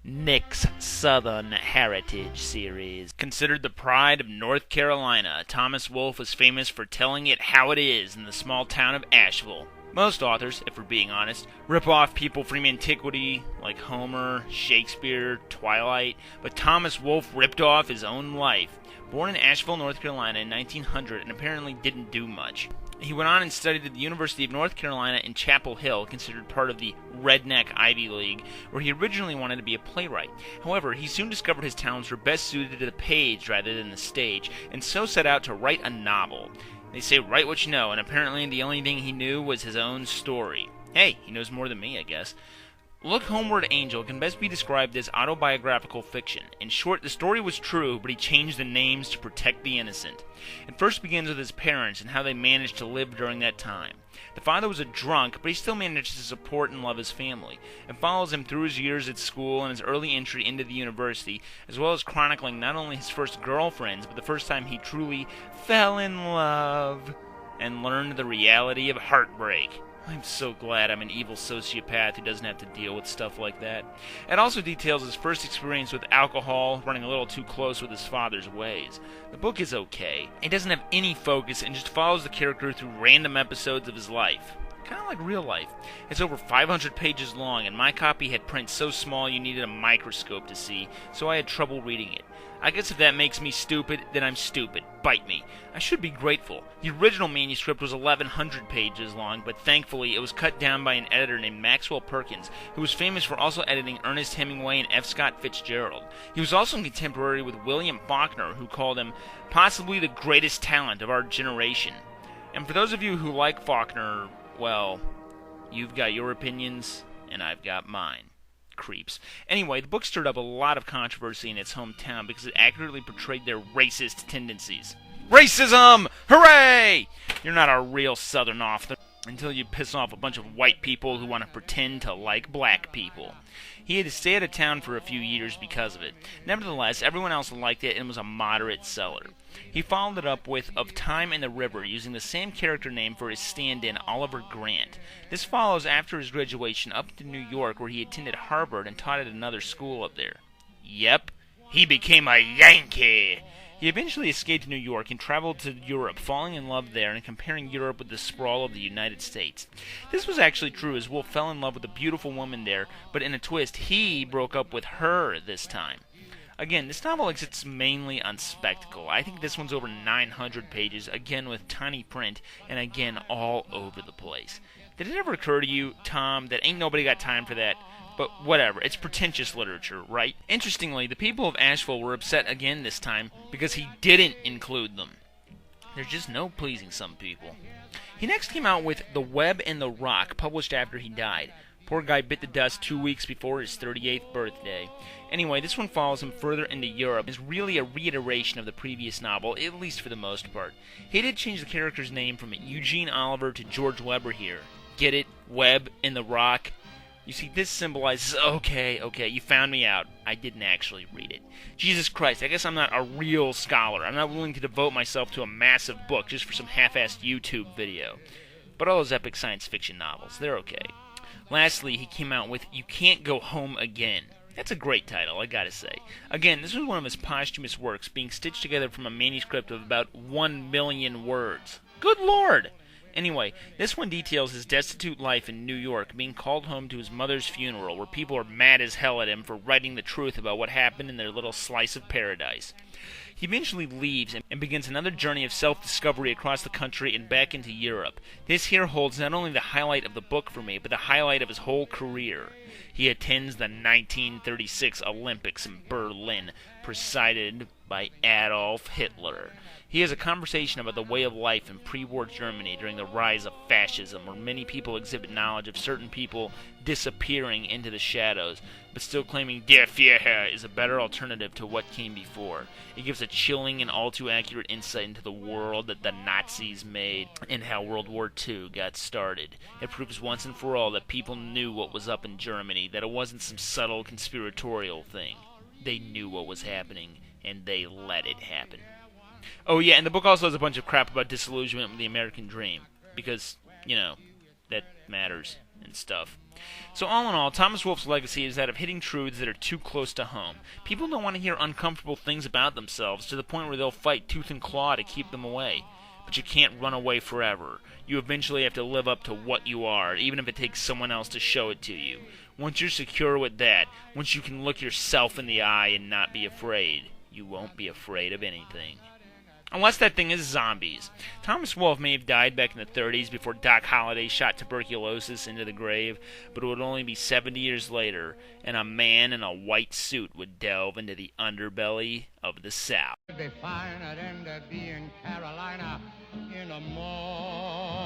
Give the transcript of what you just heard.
Nick's Southern Heritage series. Considered the pride of North Carolina, Thomas Wolfe was famous for telling it how it is in the small town of Asheville. Most authors, if we're being honest, rip off people from antiquity like Homer, Shakespeare, Twilight, but Thomas Wolfe ripped off his own life. Born in Asheville, North Carolina in 1900 and apparently didn't do much. He went on and studied at the University of North Carolina in Chapel Hill, considered part of the Redneck Ivy League, where he originally wanted to be a playwright. However, he soon discovered his talents were best suited to the page rather than the stage, and so set out to write a novel. They say write what you know, and apparently the only thing he knew was his own story. Hey, he knows more than me, I guess. Look, Homeward, Angel can best be described as autobiographical fiction. In short, the story was true, but he changed the names to protect the innocent. It first begins with his parents and how they managed to live during that time. The father was a drunk, but he still managed to support and love his family. It follows him through his years at school and his early entry into the university, as well as chronicling not only his first girlfriends, but the first time he truly fell in love and learned the reality of heartbreak. I'm so glad I'm an evil sociopath who doesn't have to deal with stuff like that. It also details his first experience with alcohol, running a little too close with his father's ways. The book is okay. It doesn't have any focus and just follows the character through random episodes of his life. Kind of like real life. It's over 500 pages long, and my copy had print so small you needed a microscope to see, so I had trouble reading it. I guess if that makes me stupid, then I'm stupid. Bite me. I should be grateful. The original manuscript was 1,100 pages long, but thankfully it was cut down by an editor named Maxwell Perkins, who was famous for also editing Ernest Hemingway and F. Scott Fitzgerald. He was also contemporary with William Faulkner, who called him possibly the greatest talent of our generation. And for those of you who like Faulkner, well, you've got your opinions, and I've got mine. Creeps. Anyway, the book stirred up a lot of controversy in its hometown because it accurately portrayed their racist tendencies. Racism! Hooray! You're not a real Southern author until you piss off a bunch of white people who want to pretend to like black people. He had to stay out of town for a few years because of it. Nevertheless, everyone else liked it and was a moderate seller. He followed it up with Of Time in the River, using the same character name for his stand-in, Oliver Grant. This follows after his graduation up to New York, where he attended Harvard and taught at another school up there. Yep, he became a Yankee! He eventually escaped to New York and traveled to Europe, falling in love there and comparing Europe with the sprawl of the United States. This was actually true, as Wolfe fell in love with a beautiful woman there, but in a twist, he broke up with her this time. Again, this novel exists mainly on spectacle. I think this one's over 900 pages, again with tiny print, and again all over the place. Did it ever occur to you, Tom, that ain't nobody got time for that? But whatever, it's pretentious literature, right? Interestingly, the people of Asheville were upset again this time because he didn't include them. There's just no pleasing some people. He next came out with The Web and the Rock, published after he died. Poor guy bit the dust 2 weeks before his 38th birthday. Anyway, this one follows him further into Europe. It's really a reiteration of the previous novel, at least for the most part. He did change the character's name from Eugene Oliver to George Webber here. Get it? Web and the Rock? You see, this symbolizes, okay, you found me out. I didn't actually read it. Jesus Christ, I guess I'm not a real scholar. I'm not willing to devote myself to a massive book just for some half-assed YouTube video. But all those epic science fiction novels, they're okay. Lastly, he came out with You Can't Go Home Again. That's a great title, I gotta say. Again, this was one of his posthumous works, being stitched together from a manuscript of about 1 million words. Good Lord! Anyway, this one details his destitute life in New York, being called home to his mother's funeral, where people are mad as hell at him for writing the truth about what happened in their little slice of paradise. He eventually leaves and begins another journey of self-discovery across the country and back into Europe. This here holds not only the highlight of the book for me, but the highlight of his whole career. He attends the 1936 Olympics in Berlin, presided by Adolf Hitler. He has a conversation about the way of life in pre-war Germany during the rise of fascism, where many people exhibit knowledge of certain people disappearing into the shadows, but still claiming Der Führer is a better alternative to what came before. It gives a chilling and all too accurate insight into the world that the Nazis made and how World War II got started. It proves once and for all that people knew what was up in Germany, that it wasn't some subtle conspiratorial thing. They knew what was happening, and they let it happen. Oh yeah, and the book also has a bunch of crap about disillusionment with the American dream, because, you know, that matters. and stuff. So all in all, Thomas Wolfe's legacy is that of hitting truths that are too close to home. People don't want to hear uncomfortable things about themselves to the point where they'll fight tooth and claw to keep them away. But you can't run away forever. You eventually have to live up to what you are, even if it takes someone else to show it to you. Once you're secure with that, once you can look yourself in the eye and not be afraid, you won't be afraid of anything. Unless that thing is zombies. Thomas Wolfe may have died back in the 30s before Doc Holliday shot tuberculosis into the grave, but it would only be 70 years later, and a man in a white suit would delve into the underbelly of the South. Be fine, I'd end up being Carolina in the morning.